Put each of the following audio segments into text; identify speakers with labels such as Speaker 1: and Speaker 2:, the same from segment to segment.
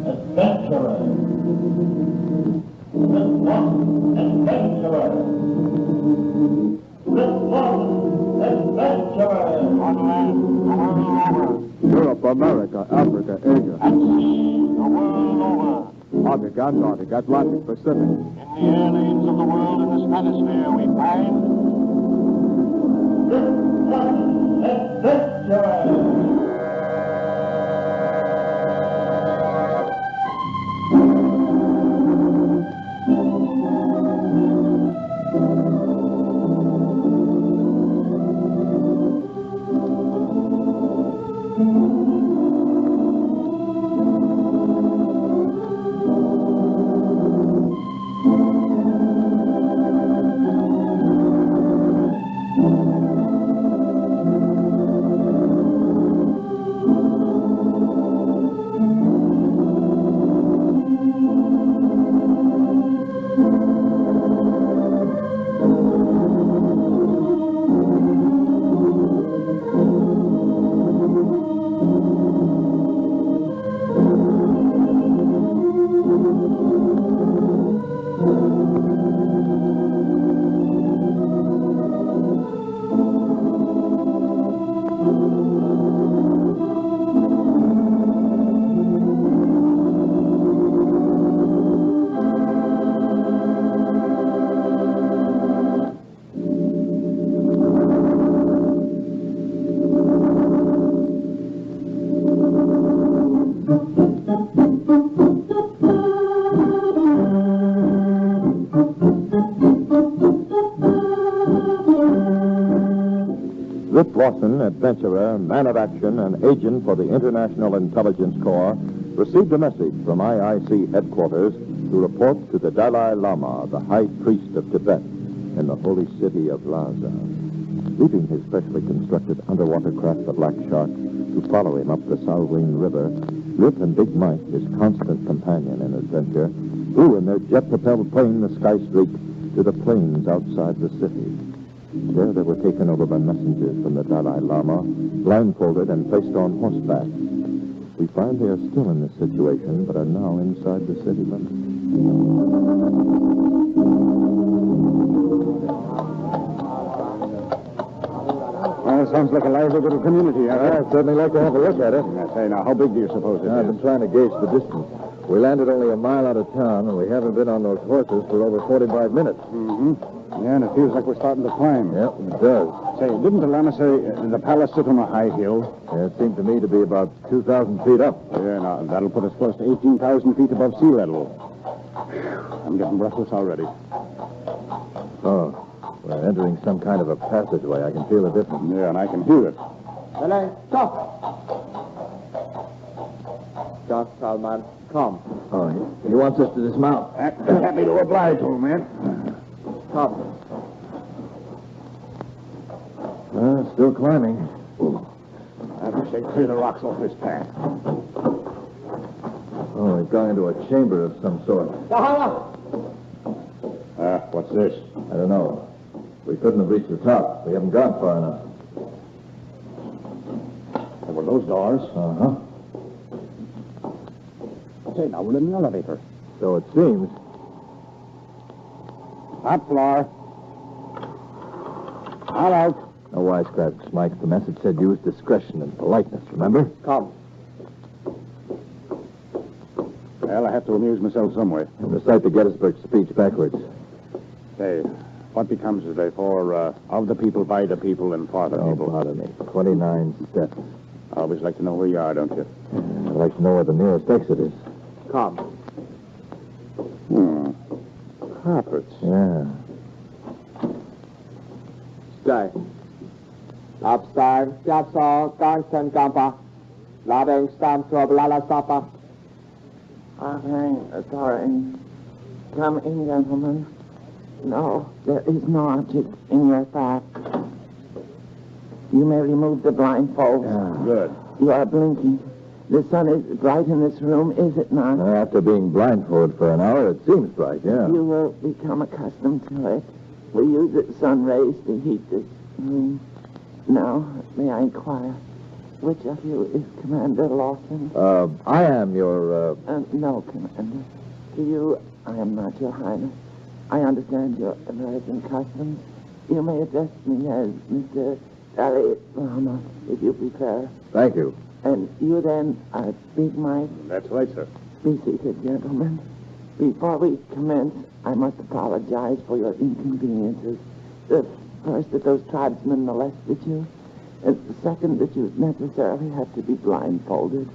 Speaker 1: adventurer. Chris Lawson, adventurer. Chris Lawson, adventurer.
Speaker 2: Europe, America, Africa, Asia.
Speaker 3: At sea, the world over.
Speaker 2: Arctic, Antarctic, Atlantic, Pacific.
Speaker 3: In the air lanes of the world in this hemisphere, we find
Speaker 1: Chris Lawson, adventurer.
Speaker 2: Rip Lawson, adventurer, man of action, and agent for the International Intelligence Corps, received a message from IIC headquarters to report to the Dalai Lama, the High Priest of Tibet, in the holy city of Lhasa. Leaving his specially constructed underwater craft, the Black Shark, to follow him up the Salween River, Rip and Big Mike, his constant companion in adventure, flew in their jet-propelled plane, the Sky Streak, to the plains outside the city. There they were taken over by messengers from the Dalai Lama, blindfolded and placed on horseback. We find they are still in this situation, but are now inside the city limits.
Speaker 4: Well, sounds like a lively little community,
Speaker 2: I'd certainly like to have a look at it.
Speaker 4: I say, now, how big do you suppose it
Speaker 2: I've
Speaker 4: is?
Speaker 2: been trying to gauge the distance. We landed only a mile out of town, and we haven't been on those horses for over 45 minutes.
Speaker 4: Mm-hmm. Yeah, and it feels like we're starting to climb.
Speaker 2: Yep, it does.
Speaker 4: Say, didn't the Lama say the palace sit on a high hill?
Speaker 2: Yeah, it seemed to me to be about 2,000 feet up.
Speaker 4: Yeah, now, that'll put us close to 18,000 feet above sea level. I'm getting breathless already.
Speaker 2: Oh, we're entering some kind of a passageway. I can feel the difference.
Speaker 4: Yeah, and I can hear it.
Speaker 5: Dalai, stop! Stop, Salman. Come.
Speaker 2: Oh, he wants us to dismount.
Speaker 4: Happy to oblige, old man.
Speaker 5: Come.
Speaker 2: Still climbing.
Speaker 4: I wish they'd clear the rocks off this path.
Speaker 2: Oh, we've gone into a chamber of some sort.
Speaker 4: What's this?
Speaker 2: I don't know. We couldn't have reached the top. We haven't gone far enough.
Speaker 4: There were those doors.
Speaker 2: Uh-huh.
Speaker 4: Say, now we're in an elevator.
Speaker 2: So it seems.
Speaker 4: Top floor. All out.
Speaker 2: No wisecracks, Mike. The message said use discretion and politeness, remember?
Speaker 5: Come.
Speaker 4: Well, I have to amuse myself some way.
Speaker 2: And recite the Gettysburg speech backwards.
Speaker 4: Say, what becomes of it for of the people, by the people, and for the
Speaker 2: Don't
Speaker 4: people?
Speaker 2: bother me. 29 steps.
Speaker 4: I always like to know where you are, don't you?
Speaker 2: I'd like to know where the nearest exit is.
Speaker 5: Come.
Speaker 4: Carpets.
Speaker 2: Yeah.
Speaker 5: Stay. Upstairs, Japsaw, Garson, Gampa. Labing, Stamp, Lala, Sapa.
Speaker 6: Sorry. Come in, gentlemen. No, there is no object in your path. You may remove the blindfold.
Speaker 4: Good.
Speaker 6: You are blinking. The sun is bright in this room, is it not?
Speaker 2: After being blindfolded for an hour, it seems bright, yeah.
Speaker 6: You will become accustomed to it. We use the sun rays to heat this room. Now, may I inquire, which of you is Commander Lawson?
Speaker 2: I am your,
Speaker 6: No, Commander. To you, I am not your highness. I understand your American customs. You may address me as Mr. Dalai Lama, if you prefer.
Speaker 2: Thank you.
Speaker 6: And you then are Big Mike.
Speaker 4: That's right, sir.
Speaker 6: Be seated, gentlemen. Before we commence, I must apologize for your inconveniences. The first, that those tribesmen molested you. And the second, that you necessarily had to be blindfolded.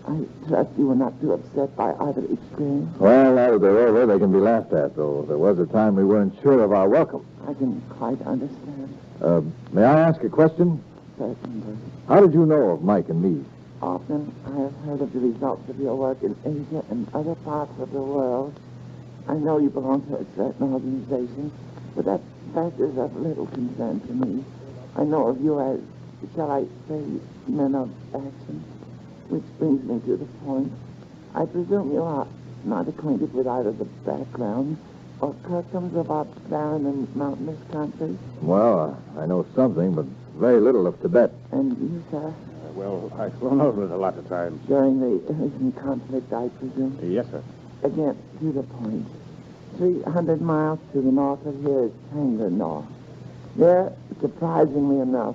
Speaker 6: I trust you were not too upset by either experience.
Speaker 2: Well, now that they're over, they can be laughed at, though there was a time we weren't sure of our welcome.
Speaker 6: I can quite understand.
Speaker 2: May I ask a question?
Speaker 6: Certainly.
Speaker 2: How did you know of Mike and me?
Speaker 6: Often I have heard of the results of your work in Asia and other parts of the world. I know you belong to a certain organization, but that fact is of little concern to me. I know of you as, shall I say, men of action, which brings me to the point. I presume you are not acquainted with either the background or customs of our barren and mountainous country.
Speaker 2: Well, I know something, but very little of Tibet.
Speaker 6: And you, sir?
Speaker 4: Well, I've flown over it a lot of times.
Speaker 6: During the Asian conflict, I presume?
Speaker 4: Yes, sir.
Speaker 6: Again, to the point. 300 miles to the north of here is Tangrenor. There, surprisingly enough,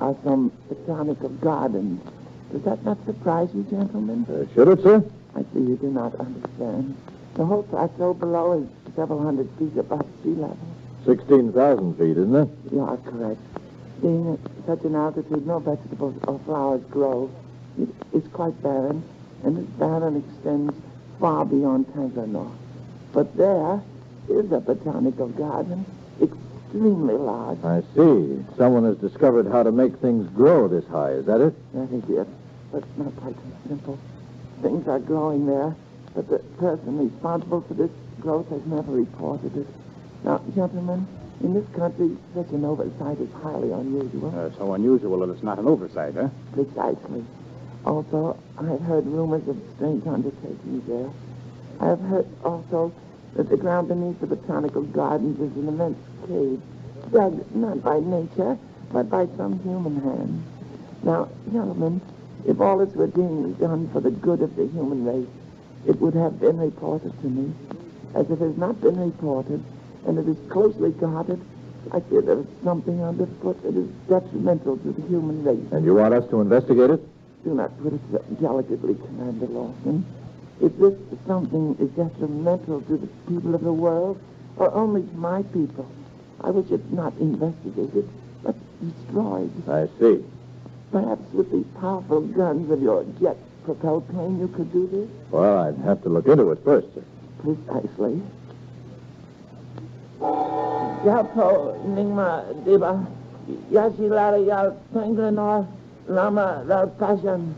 Speaker 6: are some botanical gardens. Does that not surprise you, gentlemen?
Speaker 2: Should it, sir?
Speaker 6: I see you do not understand. The whole plateau below is several hundred feet above sea level.
Speaker 2: 16,000 feet, isn't it?
Speaker 6: You are correct. Being at such an altitude, no vegetables or flowers grow. It's quite barren, and this barren extends far beyond Tangrenor. But there is a botanical garden, extremely large.
Speaker 2: I see. Someone has discovered how to make things grow this high. Is that it?
Speaker 6: That is it, but not quite so simple. Things are growing there, but the person responsible for this growth has never reported it. Now, gentlemen, in this country, such an oversight is highly unusual.
Speaker 4: So unusual that it's not an oversight, huh?
Speaker 6: Precisely. Also, I have heard rumors of strange undertakings there. I have heard also that the ground beneath the botanical gardens is an immense cave, dug not by nature, but by some human hand. Now, gentlemen, if all this were being done for the good of the human race, it would have been reported to me. As it has not been reported, and it is closely guarded, I fear there is something underfoot that is detrimental to the human race.
Speaker 2: And you want us to investigate it?
Speaker 6: Do not put it so delicately, Commander Lawson. If this something is detrimental to the people of the world, or only to my people, I wish it not investigated, but destroyed.
Speaker 2: I see.
Speaker 6: Perhaps with the powerful guns of your jet-propelled plane you could do this?
Speaker 2: Well, I'd have to look into it first, sir.
Speaker 6: Precisely. Yapo Ningma Diba Yashilara Yal Tangrenor Lama Ral Pashan.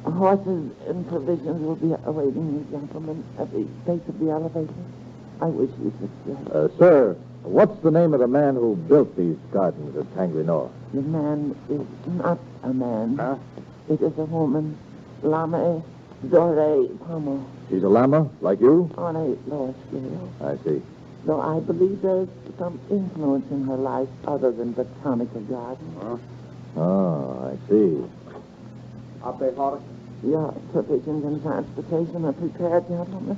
Speaker 6: Horses and provisions will be awaiting you, gentlemen, at the base of the elevator. I wish you success.
Speaker 2: Sir, what's the name of the man who built these gardens at Tangrenor?
Speaker 6: The man is not a man.
Speaker 4: Huh?
Speaker 6: It is a woman. Lama Dore Pomo.
Speaker 2: She's a lama, like you?
Speaker 6: On a lower scale.
Speaker 2: I see.
Speaker 6: Though I believe there's some influence in her life other than botanical gardens.
Speaker 2: Oh, I see.
Speaker 5: Ape horse.
Speaker 6: Your provisions and transportation are prepared, gentlemen.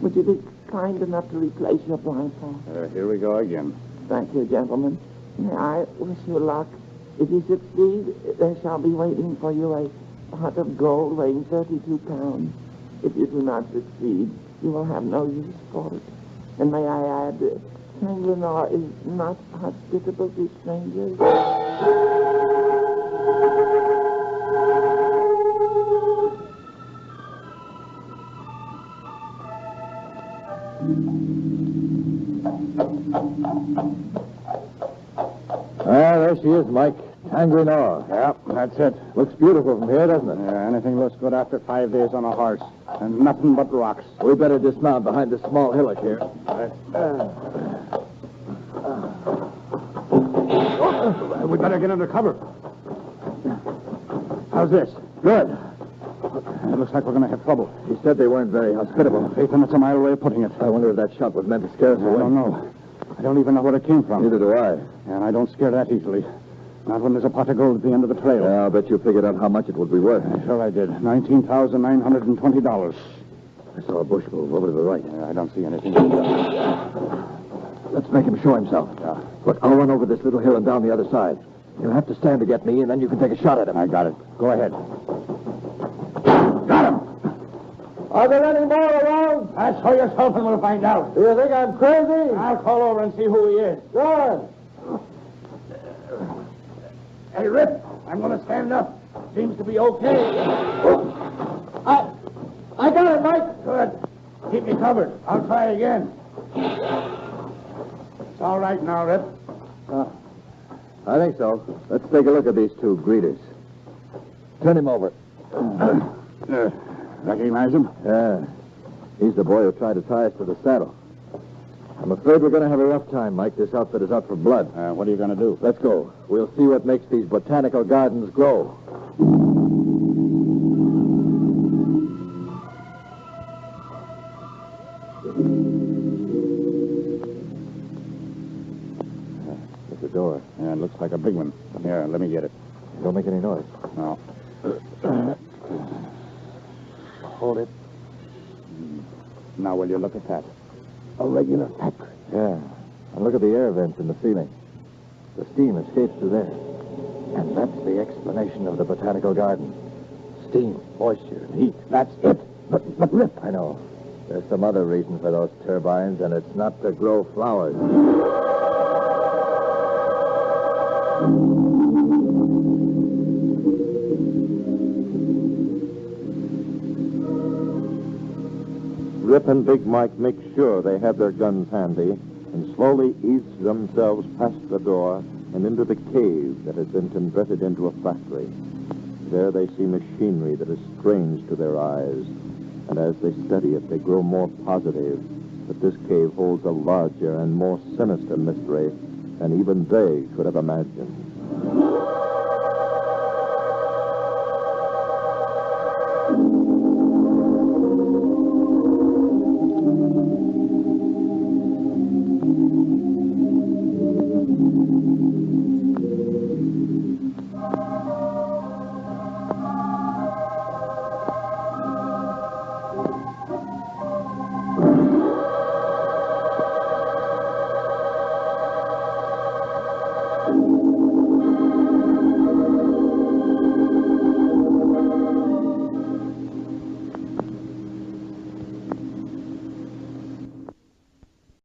Speaker 6: Would you be kind enough to replace your blindfold?
Speaker 4: Here we go again.
Speaker 6: Thank you, gentlemen. May I wish you luck. If you succeed, there shall be waiting for you a pot of gold weighing 32 pounds. If you do not succeed, you will have no use for it. And may I add, Tangrenor is not hospitable to strangers.
Speaker 2: There she is, Mike. Tangrenor.
Speaker 4: Yeah, that's it.
Speaker 2: Looks beautiful from here, doesn't it?
Speaker 4: Yeah, anything looks good after 5 days on a horse. And nothing but rocks.
Speaker 2: We better dismount behind this small hillock here.
Speaker 4: We better get under cover. How's this?
Speaker 2: Good.
Speaker 4: It looks like we're going to have trouble.
Speaker 2: He said they weren't very hospitable.
Speaker 4: Faith, and that's a mild way of putting it.
Speaker 2: I wonder if that shot was meant to scare us
Speaker 4: I
Speaker 2: away.
Speaker 4: don't know. I don't even know where it came from.
Speaker 2: Neither do I.
Speaker 4: And I don't scare that easily. Not when there's a pot of gold at the end of the trail.
Speaker 2: Yeah, I'll bet you figured out how much it would be worth.
Speaker 4: Sure I did. $19,920.
Speaker 2: I saw a bush move over to the right.
Speaker 4: I don't see anything.
Speaker 2: Let's make him show himself.
Speaker 4: Yeah.
Speaker 2: Look, I'll run over this little hill and down the other side. You'll have to stand to get me, and then you can take a shot at him.
Speaker 4: I got it. Go ahead.
Speaker 2: Got him!
Speaker 5: Are there any more around?
Speaker 4: Ask for yourself and we'll find out.
Speaker 5: Do you think I'm crazy?
Speaker 4: I'll call over and see who he is.
Speaker 5: Sure.
Speaker 4: Hey, Rip, I'm going to stand up. Seems to be okay.
Speaker 5: I got it, Mike.
Speaker 4: Good. Keep me covered. I'll try again. It's all right now, Rip.
Speaker 2: I think so. Let's take a look at these two greeters. Turn him over.
Speaker 4: Recognize him?
Speaker 2: Yeah. He's the boy who tried to tie us to the saddle. I'm afraid we're going to have a rough time, Mike. This outfit is out for blood.
Speaker 4: What are you going to do?
Speaker 2: Let's go. We'll see what makes these botanical gardens grow. There's the door.
Speaker 4: Yeah, it looks like a big one. Here, let me get it.
Speaker 2: Don't make any noise.
Speaker 4: No.
Speaker 2: Hold it.
Speaker 4: Now, will you look at that?
Speaker 2: A regular factory. Yeah. And look at the air vents in the ceiling. The steam escapes through there. And that's the explanation of the botanical garden. Steam, moisture, and heat.
Speaker 4: That's it.
Speaker 2: But Rip, I know. There's some other reason for those turbines, and it's not to grow flowers. Rip and Big Mike make sure they have their guns handy and slowly ease themselves past the door and into the cave that has been converted into a factory. There they see machinery that is strange to their eyes, and as they study it, they grow more positive that this cave holds a larger and more sinister mystery than even they could have imagined.